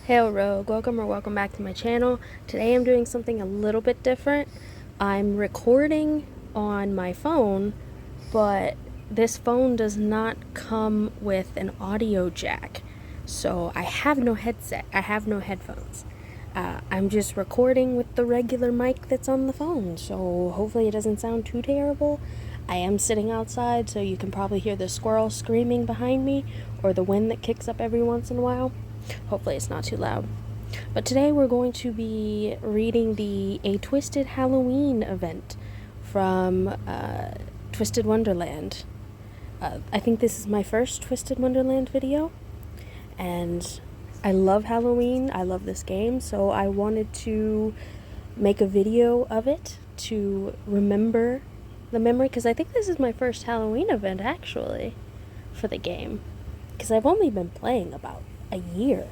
Hey Rogue, welcome back to my channel. Today I'm doing something a little bit different. I'm recording on my phone, but this phone does not come with an audio jack. So I have no headset, I have no headphones. I'm just recording with the regular mic that's on the phone, so hopefully it doesn't sound too terrible. I am sitting outside, so you can probably hear the squirrel screaming behind me or the wind that kicks up every once in a while. Hopefully it's not too loud. But today we're going to be reading the A Twisted Halloween event from Twisted Wonderland. I think this is my first Twisted Wonderland video, and I love Halloween. I love this game, so I wanted to make a video of it to remember the memory, because I think this is my first Halloween event actually for the game, because I've only been playing about a year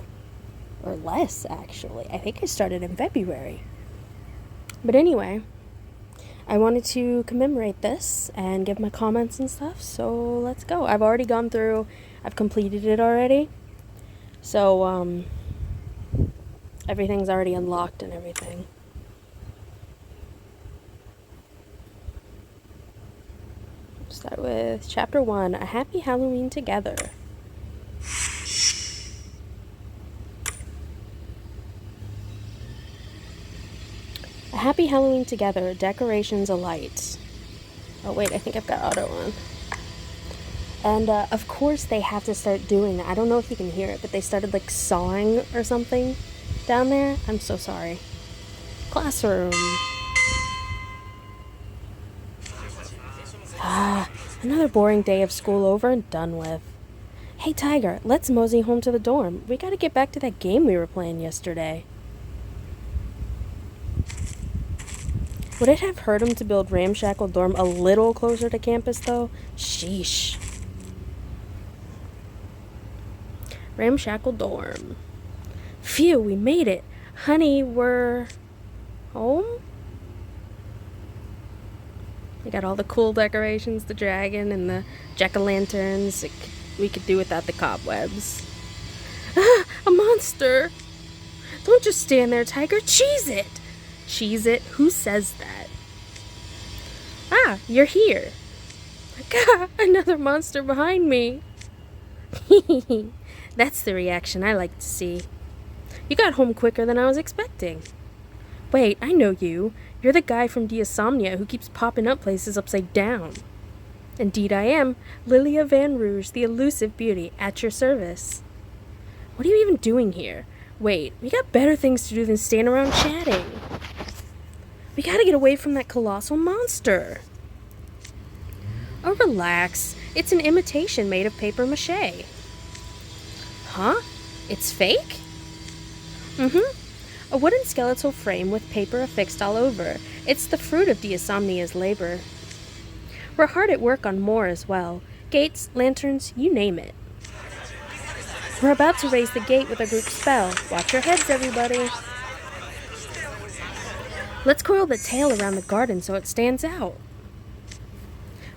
or less actually. I think I started in February. But anyway, I wanted to commemorate this and give my comments and stuff, so let's go. I've already gone through, I've completed it already. So everything's already unlocked and everything. Start with chapter 1, A Happy Halloween Together. A happy Halloween together, decorations alight. Oh wait, I think I've got auto on. And of course they have to start doing that. I don't know if you can hear it, but they started like sawing or something down there. I'm so sorry. Classroom. Another boring day of school over and done with. Hey Tiger, let's mosey home to the dorm. We gotta get back to that game we were playing yesterday. Would it have hurt him to build Ramshackle Dorm a little closer to campus, though? Sheesh. Ramshackle Dorm. Phew, we made it. Honey, we're home? We got all the cool decorations, the dragon and the jack-o'-lanterns. We could do without the cobwebs. Ah, a monster! Don't just stand there, Tiger. Cheese it! Cheese it? Who says that? Ah, you're here. Gah, another monster behind me. That's the reaction I like to see. You got home quicker than I was expecting. Wait, I know you. You're the guy from Diasomnia who keeps popping up places upside down. Indeed I am. Lilia Van Rouge, the elusive beauty, at your service. What are you even doing here? Wait, we got better things to do than stand around chatting. We gotta get away from that colossal monster. Oh, relax. It's an imitation made of paper mache. Huh? It's fake? A wooden skeletal frame with paper affixed all over. It's the fruit of Diasomnia's labor. We're hard at work on more as well. Gates, lanterns, you name it. We're about to raise the gate with a group spell. Watch your heads, everybody. Let's coil the tail around the garden so it stands out.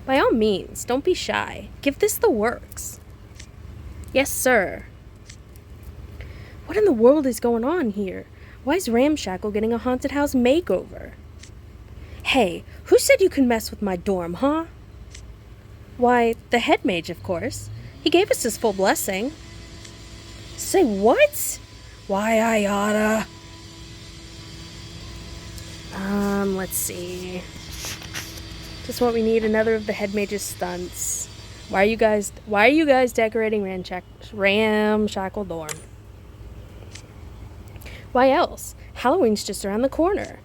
By all means, don't be shy. Give this the works. Yes, sir. What in the world is going on here? Why is Ramshackle getting a haunted house makeover? Hey, who said you can mess with my dorm, huh? Why, the head mage, of course. He gave us his full blessing. Say what? Why, I oughta. Let's see. Just what we need, another of the head mage's stunts. Why are you guys decorating Ramshackle Dorm? Why else? Halloween's just around the corner.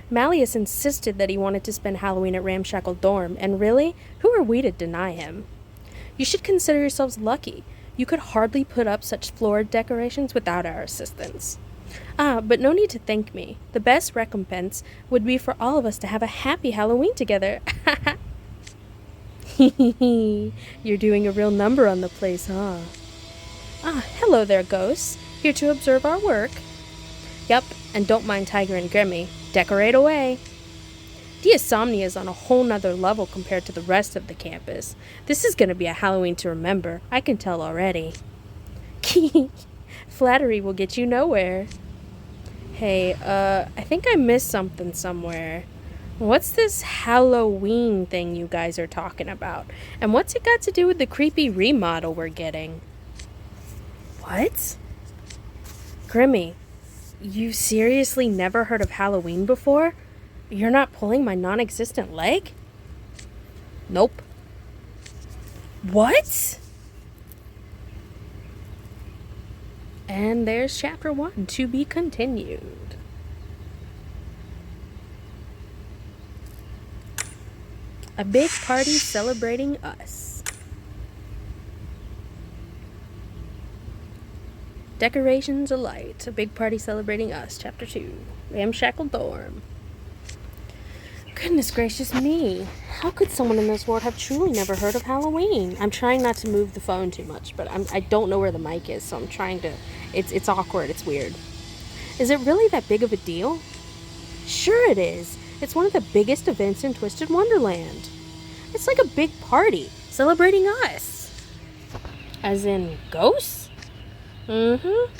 Malleus insisted that he wanted to spend Halloween at Ramshackle Dorm, and really, who are we to deny him? You should consider yourselves lucky. You could hardly put up such florid decorations without our assistance. But no need to thank me. The best recompense would be for all of us to have a happy Halloween together. You're doing a real number on the place, huh? Hello there, ghosts. Here to observe our work. Yup, and don't mind Tiger and Grimmy. Decorate away. Diasomnia is on a whole nother level compared to the rest of the campus. This is gonna be a Halloween to remember. I can tell already. flattery will get you nowhere. Hey, I think I missed something somewhere. What's this Halloween thing you guys are talking about? And what's it got to do with the creepy remodel we're getting? What? Grimmy, you seriously never heard of Halloween before? You're not pulling my non-existent leg? Nope. What? And there's chapter 1 to be continued. A big party celebrating us. Decorations alight. A big party celebrating us. Chapter 2. Ramshackle dorm. Goodness gracious me. How could someone in this world have truly never heard of Halloween? I'm trying not to move the phone too much, but I don't know where the mic is, so I'm trying to... It's awkward. It's weird. Is it really that big of a deal? Sure it is. It's one of the biggest events in Twisted Wonderland. It's like a big party celebrating us. As in ghosts? Mm-hmm.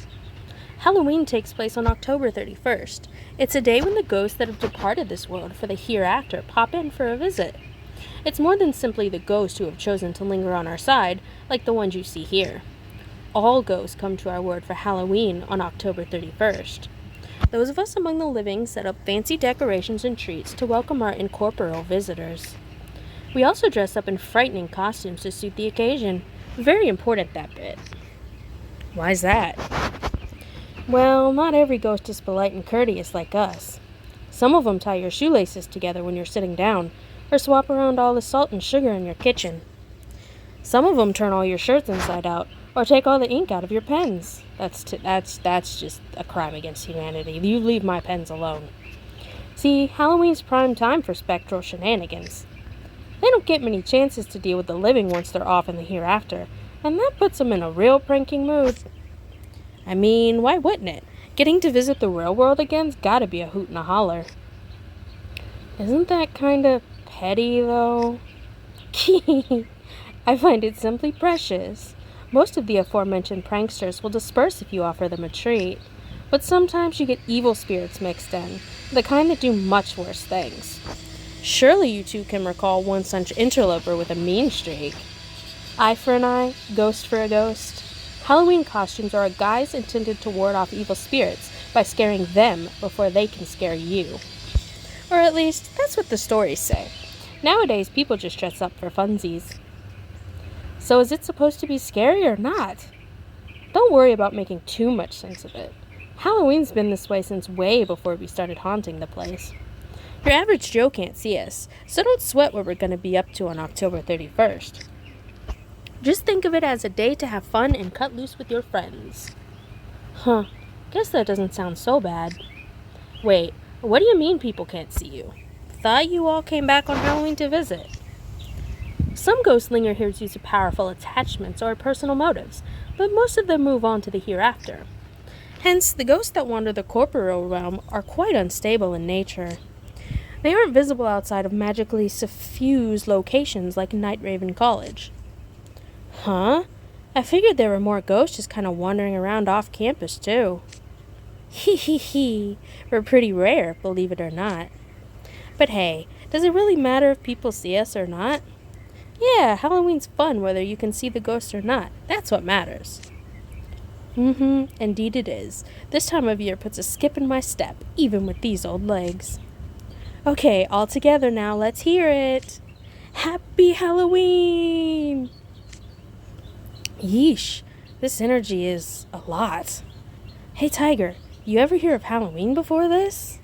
Halloween takes place on October 31st. It's a day when the ghosts that have departed this world for the hereafter pop in for a visit. It's more than simply the ghosts who have chosen to linger on our side, like the ones you see here. All ghosts come to our world for Halloween on October 31st. Those of us among the living set up fancy decorations and treats to welcome our incorporeal visitors. We also dress up in frightening costumes to suit the occasion. Very important, that bit. Why's that? Well, not every ghost is polite and courteous like us. Some of them tie your shoelaces together when you're sitting down, or swap around all the salt and sugar in your kitchen. Some of them turn all your shirts inside out, or take all the ink out of your pens. That's just a crime against humanity. You leave my pens alone. See, Halloween's prime time for spectral shenanigans. They don't get many chances to deal with the living once they're off in the hereafter, and that puts them in a real pranking mood. I mean, why wouldn't it? Getting to visit the real world again's gotta be a hoot and a holler. Isn't that kinda petty, though? I find it simply precious. Most of the aforementioned pranksters will disperse if you offer them a treat, but sometimes you get evil spirits mixed in, the kind that do much worse things. Surely you two can recall one such interloper with a mean streak. Eye for an eye, ghost for a ghost. Halloween costumes are a guise intended to ward off evil spirits by scaring them before they can scare you. Or at least, that's what the stories say. Nowadays, people just dress up for funsies. So is it supposed to be scary or not? Don't worry about making too much sense of it. Halloween's been this way since way before we started haunting the place. Your average Joe can't see us, so don't sweat what we're going to be up to on October 31st. Just think of it as a day to have fun and cut loose with your friends. Huh, guess that doesn't sound so bad. Wait, what do you mean people can't see you? Thought you all came back on Halloween to visit. Some ghosts linger here due to powerful attachments or personal motives, but most of them move on to the hereafter. Hence, the ghosts that wander the corporeal realm are quite unstable in nature. They aren't visible outside of magically suffused locations like Night Raven College. Huh? I figured there were more ghosts just kind of wandering around off campus, too. Hee. We're pretty rare, believe it or not. But hey, does it really matter if people see us or not? Yeah, Halloween's fun whether you can see the ghosts or not. That's what matters. Indeed it is. This time of year puts a skip in my step, even with these old legs. Okay, all together now, let's hear it. Happy Halloween! Yeesh, this energy is a lot. Hey Tiger, you ever hear of Halloween before this?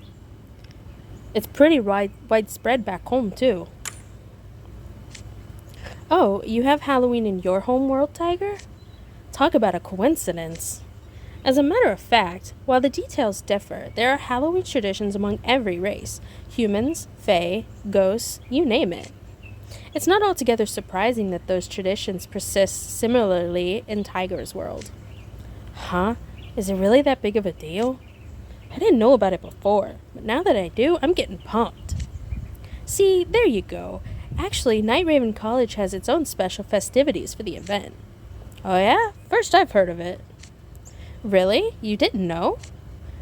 It's pretty widespread back home too. Oh, you have Halloween in your home world, Tiger? Talk about a coincidence. As a matter of fact, while the details differ, there are Halloween traditions among every race. Humans, fae, ghosts, you name it. It's not altogether surprising that those traditions persist similarly in Tiger's world. Huh? Is it really that big of a deal? I didn't know about it before, but now that I do, I'm getting pumped. See, there you go. Actually, Night Raven College has its own special festivities for the event. Oh yeah? First I've heard of it. Really? You didn't know?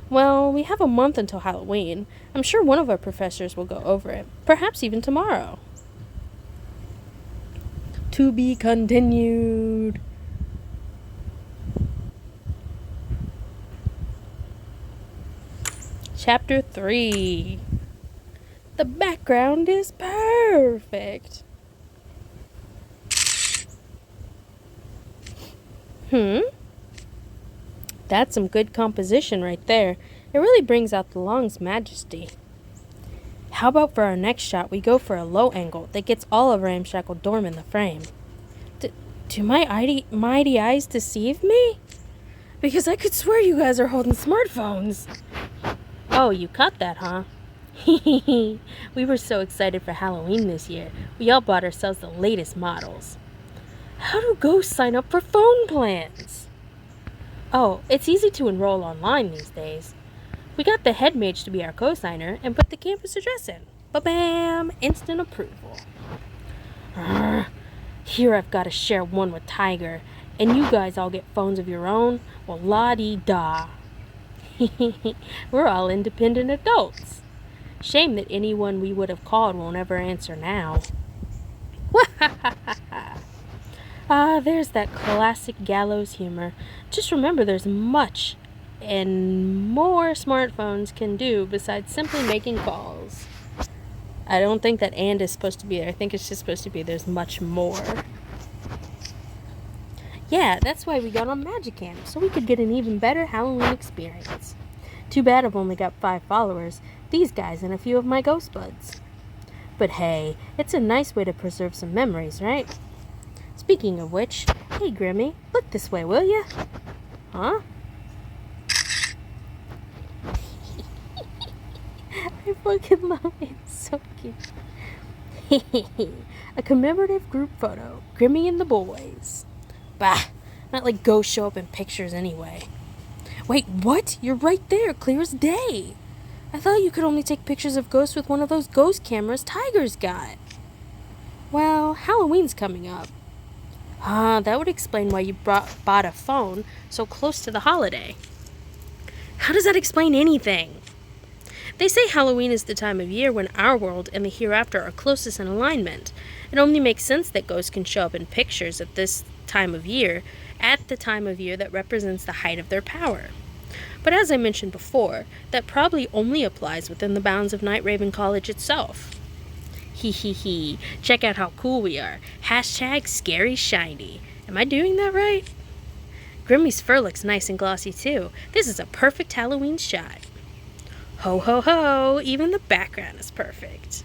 Well, we have a month until Halloween. I'm sure one of our professors will go over it, perhaps even tomorrow. To be continued. Chapter 3. The background is perfect. That's some good composition right there. It really brings out the long's majesty. How about for our next shot, we go for a low angle that gets all of Ramshackle Dorm in the frame? Do my mighty eyes deceive me? Because I could swear you guys are holding smartphones. Oh, you caught that, huh? We were so excited for Halloween this year. We all bought ourselves the latest models. How do ghosts sign up for phone plans? Oh, it's easy to enroll online these days. We got the head mage to be our co-signer and put the campus address in. Ba-bam! Instant approval. Here I've got to share one with Tiger, and you guys all get phones of your own? Well, la-dee-da. We're all independent adults. Shame that anyone we would have called won't ever answer now. There's that classic gallows humor. Just remember there's much and more smartphones can do besides simply making calls. I don't think that "and" is supposed to be there. I think it's just supposed to be there's much more. Yeah, that's why we got on Magicam, so we could get an even better Halloween experience. Too bad I've only got 5 followers, these guys and a few of my ghost buds. But hey, it's a nice way to preserve some memories, right? Speaking of which, hey Grimmy, look this way, will ya? Huh? I fucking love it, it's so cute. A commemorative group photo, Grimmy and the boys. Bah, not like ghosts show up in pictures anyway. Wait, what? You're right there, clear as day. I thought you could only take pictures of ghosts with one of those ghost cameras Tiger's got. Well, Halloween's coming up. That would explain why you bought a phone so close to the holiday. How does that explain anything? They say Halloween is the time of year when our world and the hereafter are closest in alignment. It only makes sense that ghosts can show up in pictures at this time of year, at the time of year that represents the height of their power. But as I mentioned before, that probably only applies within the bounds of Night Raven College itself. Hee. Check out how cool we are. Hashtag scary shiny. Am I doing that right? Grimmy's fur looks nice and glossy too. This is a perfect Halloween shot. Ho ho ho, even the background is perfect.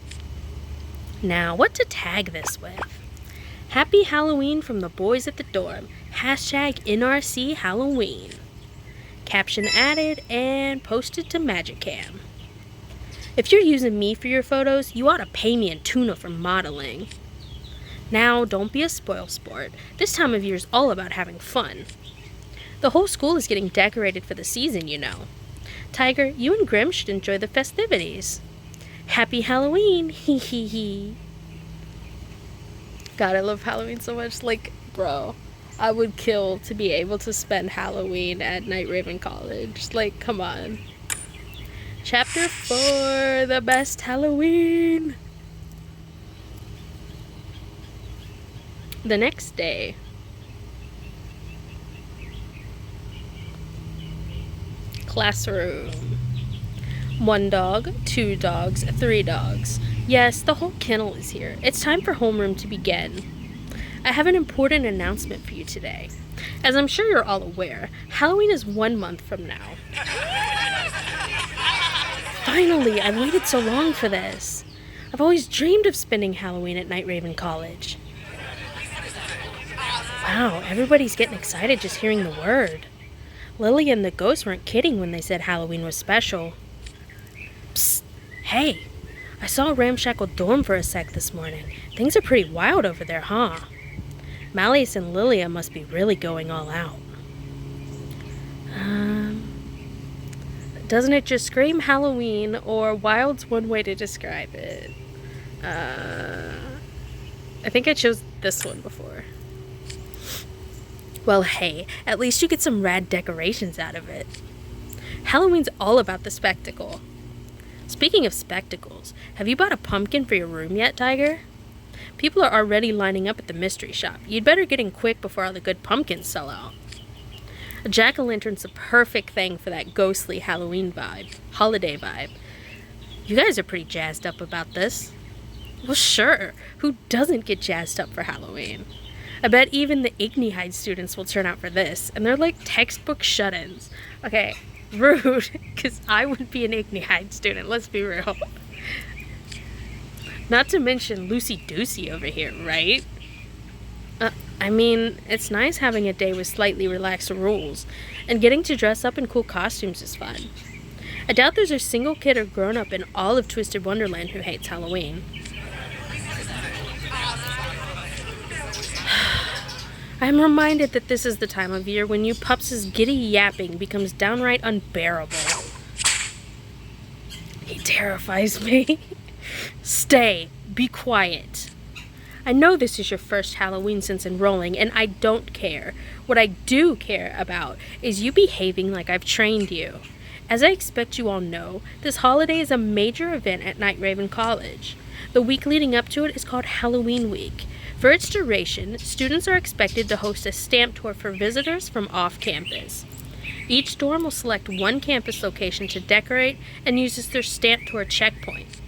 Now, what to tag this with? Happy Halloween from the boys at the dorm. Hashtag NRC Halloween. Caption added and posted to Magicam. If you're using me for your photos, you ought to pay me in tuna for modeling. Now, don't be a spoil sport. This time of year is all about having fun. The whole school is getting decorated for the season, you know. Tiger, you and Grim should enjoy the festivities. Happy Halloween, hee. God, I love Halloween so much. Like, bro, I would kill to be able to spend Halloween at Night Raven College. Like, come on. Chapter 4, the best Halloween. The next day. Classroom. 1 dog, 2 dogs, 3 dogs. Yes, the whole kennel is here. It's time for homeroom to begin. I have an important announcement for you today. As I'm sure you're all aware, Halloween is 1 month from now. Finally, I've waited so long for this. I've always dreamed of spending Halloween at Night Raven College. Wow, everybody's getting excited just hearing the word. Lily and the ghosts weren't kidding when they said Halloween was special. Psst, hey, I saw Ramshackle Dorm for a sec this morning. Things are pretty wild over there, huh? Malleus and Lilia must be really going all out. Doesn't it just scream Halloween, or wild's one way to describe it? I think I chose this one before. Well, hey, at least you get some rad decorations out of it. Halloween's all about the spectacle. Speaking of spectacles, have you bought a pumpkin for your room yet, Tiger? People are already lining up at the mystery shop. You'd better get in quick before all the good pumpkins sell out. A jack-o'-lantern's the perfect thing for that ghostly Halloween vibe, holiday vibe. You guys are pretty jazzed up about this. Well, sure. Who doesn't get jazzed up for Halloween? I bet even the Ignihide students will turn out for this, and they're like textbook shut-ins. Okay, rude, because I would be an Ignihide student, let's be real. Not to mention Lucy-Doocy over here, right? I mean, it's nice having a day with slightly relaxed rules, and getting to dress up in cool costumes is fun. I doubt there's a single kid or grown-up in all of Twisted Wonderland who hates Halloween. I'm reminded that this is the time of year when you pups' giddy yapping becomes downright unbearable. He terrifies me. Stay. Be quiet. I know this is your first Halloween since enrolling, and I don't care. What I do care about is you behaving like I've trained you. As I expect you all know, this holiday is a major event at Night Raven College. The week leading up to it is called Halloween Week. For its duration, students are expected to host a stamp tour for visitors from off-campus. Each dorm will select one campus location to decorate and uses their stamp tour checkpoint.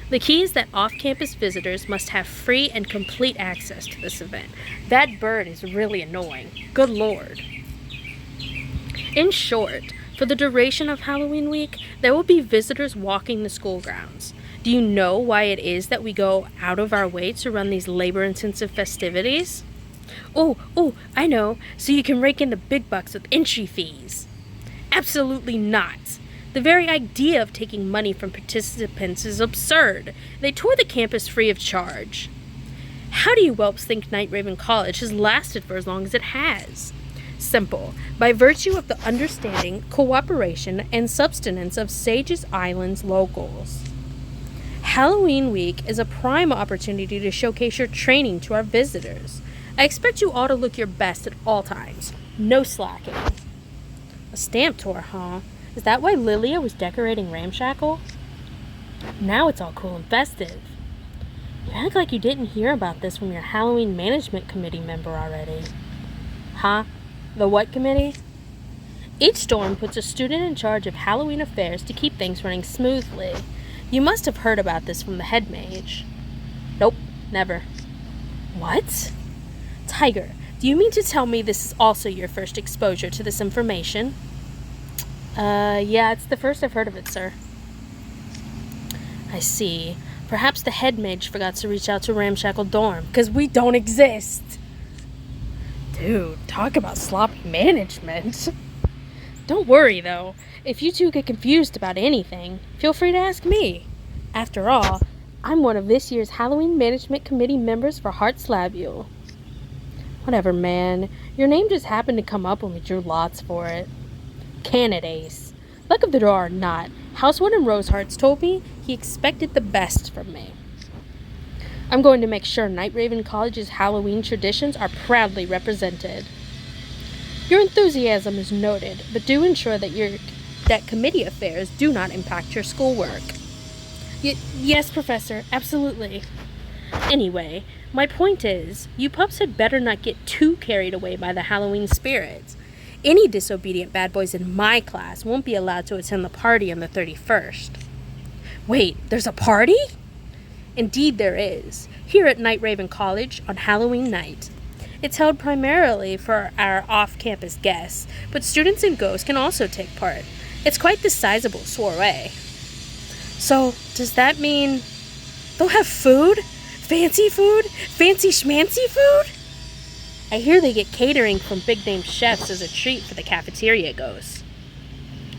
The key is that off-campus visitors must have free and complete access to this event. That bird is really annoying. Good Lord. In short, for the duration of Halloween week, there will be visitors walking the school grounds. Do you know why it is that we go out of our way to run these labor-intensive festivities? Oh, I know, so you can rake in the big bucks with entry fees. Absolutely not. The very idea of taking money from participants is absurd. They tour the campus free of charge. How do you whelps think Night Raven College has lasted for as long as it has? Simple. By virtue of the understanding, cooperation, and subsistence of Sages Island's locals. Halloween week is a prime opportunity to showcase your training to our visitors. I expect you all to look your best at all times. No slacking. A stamp tour, huh? Is that why Lilia was decorating Ramshackle? Now it's all cool and festive. You act like you didn't hear about this from your Halloween Management Committee member already. Huh? The what committee? Each dorm puts a student in charge of Halloween affairs to keep things running smoothly. You must have heard about this from the head mage. Nope, never. What? Tiger, do you mean to tell me this is also your first exposure to this information? Yeah, it's the first I've heard of it, sir. I see. Perhaps the head mage forgot to reach out to Ramshackle Dorm, because we don't exist. Dude, talk about sloppy management. Don't worry, though. If you two get confused about anything, feel free to ask me. After all, I'm one of this year's Halloween Management Committee members for Heart's Labule. Whatever, man. Your name just happened to come up when we drew lots for it. Candidates. Luck of the draw or not, Housewood and Rosehearts told me he expected the best from me. I'm going to make sure Night Raven College's Halloween traditions are proudly represented. Your enthusiasm is noted, but do ensure that committee affairs do not impact your schoolwork. Yes, Professor, absolutely. Anyway, my point is, you pups had better not get too carried away by the Halloween spirit. Any disobedient bad boys in my class won't be allowed to attend the party on the 31st. Wait, there's a party? Indeed there is, here at Night Raven College on Halloween night. It's held primarily for our off-campus guests, but students and ghosts can also take part. It's quite the sizable soiree. So, does that mean they'll have food? Fancy food? Fancy schmancy food? I hear they get catering from big-name chefs as a treat for the cafeteria ghosts.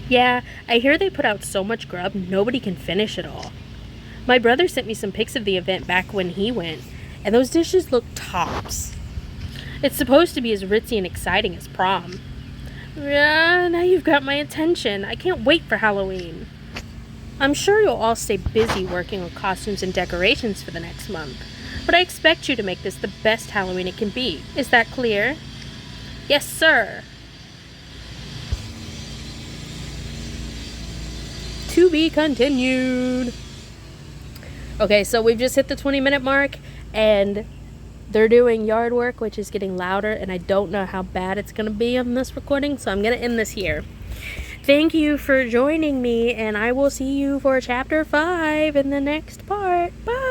Yeah, I hear they put out so much grub nobody can finish it all. My brother sent me some pics of the event back when he went, and those dishes look tops. It's supposed to be as ritzy and exciting as prom. Yeah, now you've got my attention. I can't wait for Halloween. I'm sure you'll all stay busy working on costumes and decorations for the next month, but I expect you to make this the best Halloween it can be. Is that clear? Yes, sir. To be continued. Okay, so we've just hit the 20-minute mark, and they're doing yard work, which is getting louder, and I don't know how bad it's going to be on this recording, so I'm going to end this here. Thank you for joining me, and I will see you for chapter 5 in the next part. Bye!